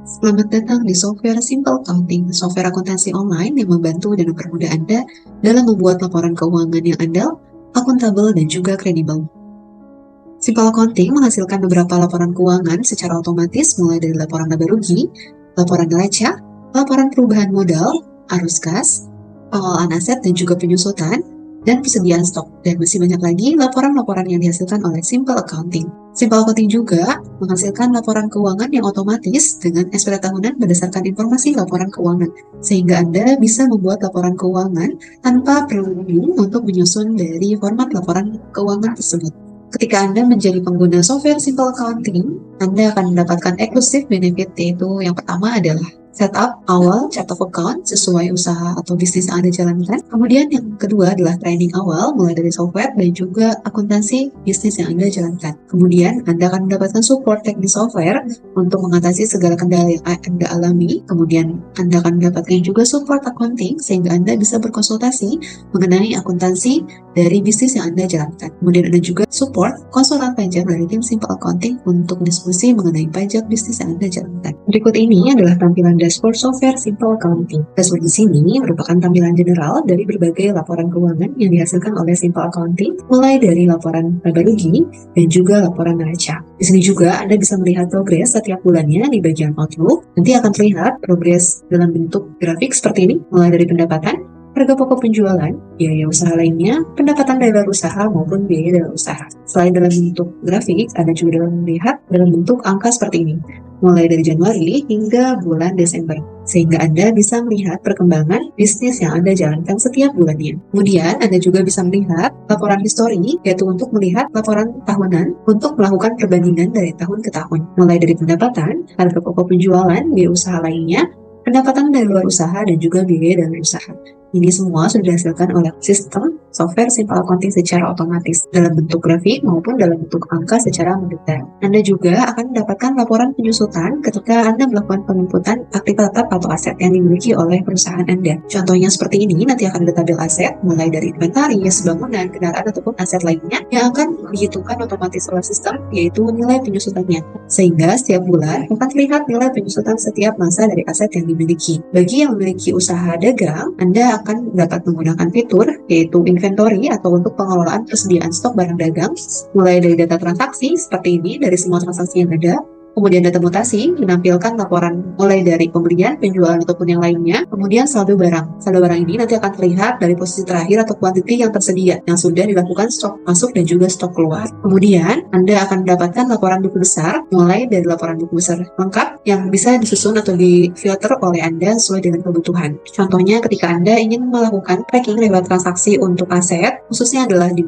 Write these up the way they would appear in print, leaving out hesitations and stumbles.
Selamat datang di software Simple Accounting, software akuntansi online yang membantu dan mempermudah Anda dalam membuat laporan keuangan yang andal, akuntabel, dan juga kredibel. Simple Accounting menghasilkan beberapa laporan keuangan secara otomatis mulai dari laporan laba rugi, laporan neraca, laporan perubahan modal, arus kas, pengelolaan aset dan juga penyusutan, dan persediaan stok, dan masih banyak lagi laporan-laporan yang dihasilkan oleh Simple Accounting. Simple Accounting juga menghasilkan laporan keuangan yang otomatis dengan SPT tahunan berdasarkan informasi laporan keuangan, sehingga Anda bisa membuat laporan keuangan tanpa perlu bingung untuk menyusun dari format laporan keuangan tersebut. Ketika Anda menjadi pengguna software Simple Accounting, Anda akan mendapatkan exclusive benefit, yaitu yang pertama adalah setup awal chart of account sesuai usaha atau bisnis yang Anda jalankan. Kemudian yang kedua adalah training awal mulai dari software dan juga akuntansi bisnis yang Anda jalankan. Kemudian Anda akan mendapatkan support teknis software untuk mengatasi segala kendala yang Anda alami. Kemudian Anda akan mendapatkan juga support accounting sehingga Anda bisa berkonsultasi mengenai akuntansi dari bisnis yang Anda jalankan. Kemudian ada juga support konsultan pajak dari tim Simple Accounting untuk diskusi mengenai pajak bisnis yang Anda jalankan. Berikut ini adalah tampilan dashboard software Simple Accounting. Dashboard di sini merupakan tampilan general dari berbagai laporan keuangan yang dihasilkan oleh Simple Accounting, mulai dari laporan laba rugi dan juga laporan neraca. Di sini juga Anda bisa melihat progres setiap bulannya di bagian Outlook. Nanti akan terlihat progres dalam bentuk grafik seperti ini, mulai dari pendapatan, harga pokok penjualan, biaya usaha lainnya, pendapatan dari luar usaha maupun biaya dalam usaha. Selain dalam bentuk grafik, Anda juga dapat melihat dalam bentuk angka seperti ini, mulai dari Januari hingga bulan Desember, sehingga Anda bisa melihat perkembangan bisnis yang Anda jalankan setiap bulannya. Kemudian Anda juga bisa melihat laporan histori, yaitu untuk melihat laporan tahunan untuk melakukan perbandingan dari tahun ke tahun, mulai dari pendapatan, harga pokok penjualan, biaya usaha lainnya, pendapatan dari luar usaha, dan juga biaya dalam usaha. Ini semua sudah dihasilkan oleh sistem software Simple Accounting secara otomatis dalam bentuk grafik maupun dalam bentuk angka secara mendetail. Anda juga akan mendapatkan laporan penyusutan ketika Anda melakukan penginputan aktiva tetap atau aset yang dimiliki oleh perusahaan Anda. Contohnya seperti ini, nanti akan ada tabel aset mulai dari inventaris, bangunan, kendaraan, ataupun aset lainnya yang akan dihitungkan otomatis oleh sistem, yaitu nilai penyusutannya. Sehingga setiap bulan akan terlihat nilai penyusutan setiap masa dari aset yang dimiliki. Bagi yang memiliki usaha dagang, Anda akan dapat menggunakan fitur yaitu inventory atau untuk pengelolaan persediaan stok barang dagang, mulai dari data transaksi seperti ini dari semua transaksi yang ada. Kemudian data mutasi menampilkan laporan mulai dari pembelian, penjualan ataupun yang lainnya. Kemudian saldo barang. Saldo barang ini nanti akan terlihat dari posisi terakhir atau kuantiti yang tersedia yang sudah dilakukan stok masuk dan juga stok keluar. Kemudian Anda akan mendapatkan laporan buku besar mulai dari laporan buku besar lengkap yang bisa disusun atau difilter oleh Anda sesuai dengan kebutuhan. Contohnya ketika Anda ingin melakukan tracking lewat transaksi untuk aset, khususnya adalah di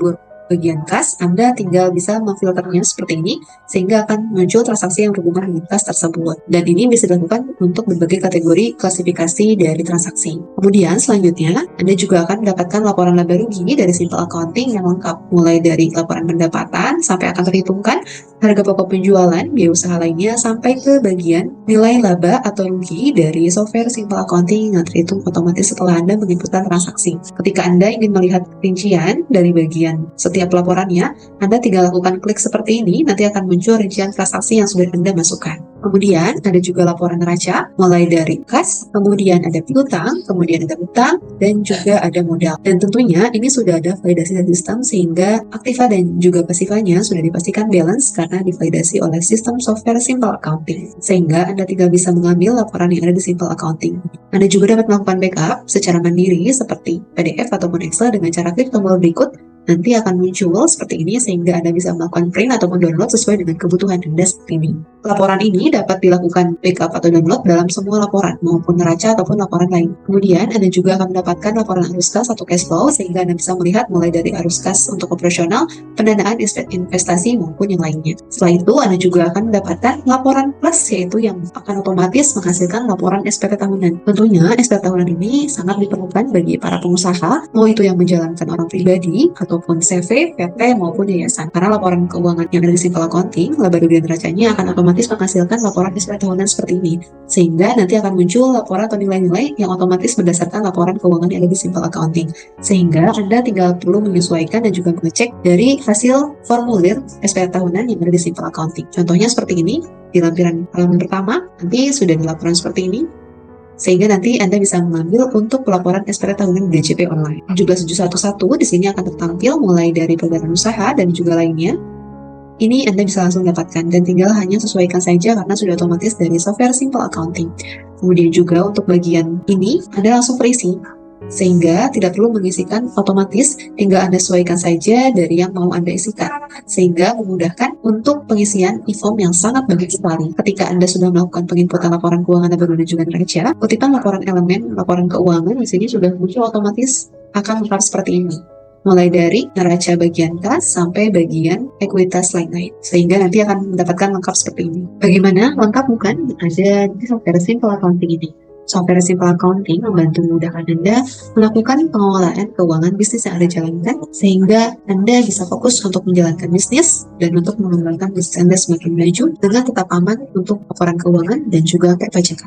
bagian kas, Anda tinggal bisa memfilternya seperti ini, sehingga akan muncul transaksi yang berhubungan dengan kas tersebut. Dan ini bisa dilakukan untuk berbagai kategori klasifikasi dari transaksi. Kemudian selanjutnya, Anda juga akan mendapatkan laporan laba rugi dari Simple Accounting yang lengkap, mulai dari laporan pendapatan sampai akan terhitungkan harga pokok penjualan, biaya usaha lainnya, sampai ke bagian nilai laba atau rugi dari software Simple Accounting yang terhitung otomatis setelah Anda menginputkan transaksi. Ketika Anda ingin melihat rincian dari bagian setiap laporannya, Anda tinggal lakukan klik seperti ini, nanti akan muncul rincian transaksi yang sudah Anda masukkan. Kemudian ada juga laporan neraca, mulai dari kas, kemudian ada piutang, kemudian ada utang, dan juga ada modal. Dan tentunya ini sudah ada validasi dari sistem sehingga aktiva dan juga pasifanya sudah dipastikan balance karena divalidasi oleh sistem software Simple Accounting. Sehingga Anda tinggal bisa mengambil laporan yang ada di Simple Accounting. Anda juga dapat melakukan backup secara mandiri seperti PDF ataupun Excel dengan cara klik tombol berikut. Nanti akan muncul seperti ini sehingga Anda bisa melakukan print ataupun download sesuai dengan kebutuhan Anda seperti ini. Laporan ini dapat dilakukan backup atau download dalam semua laporan maupun neraca ataupun laporan lain. Kemudian Anda juga akan mendapatkan laporan arus kas atau cash flow sehingga Anda bisa melihat mulai dari arus kas untuk operasional, pendanaan investasi maupun yang lainnya. Setelah itu Anda juga akan mendapatkan laporan plus yaitu yang akan otomatis menghasilkan laporan SPT tahunan. Tentunya SPT tahunan ini sangat diperlukan bagi para pengusaha, mau itu yang menjalankan orang pribadi atau maupun CV, PT, maupun yayasan. Karena laporan keuangan yang ada di Simple Accounting, laba rugi dan neracanya akan otomatis menghasilkan laporan SPT tahunan seperti ini. Sehingga nanti akan muncul laporan atau nilai-nilai yang otomatis berdasarkan laporan keuangan yang ada di Simple Accounting. Sehingga Anda tinggal perlu menyesuaikan dan juga mengecek dari hasil formulir SPT tahunan yang ada di Simple Accounting. Contohnya seperti ini, di lampiran halaman pertama, nanti sudah ada laporan seperti ini, sehingga nanti Anda bisa mengambil untuk pelaporan SPT tahunan DJP online. 17711 di sini akan tertampil mulai dari perbedaan usaha dan juga lainnya. Ini Anda bisa langsung dapatkan dan tinggal hanya sesuaikan saja karena sudah otomatis dari software Simple Accounting. Kemudian juga untuk bagian ini Anda langsung terisi, sehingga tidak perlu mengisikan otomatis, tinggal Anda sesuaikan saja dari yang mau Anda isikan, sehingga memudahkan untuk pengisian e-form yang sangat bagus sekali. Ketika Anda sudah melakukan penginputan laporan keuangan laba rugi dan juga neraca, kutipan laporan elemen laporan keuangan di sini sudah muncul otomatis akan lengkap seperti ini. Mulai dari neraca bagian kas sampai bagian ekuitas lain-lain, sehingga nanti akan mendapatkan lengkap seperti ini. Bagaimana? Lengkap bukan? Ada di software Simple Accounting ini. Software Simple Accounting membantu memudahkan Anda melakukan pengelolaan keuangan bisnis yang Anda jalankan, sehingga Anda bisa fokus untuk menjalankan bisnis dan untuk mengembangkan bisnis Anda semakin maju dengan tetap aman untuk laporan keuangan dan juga perpajakan.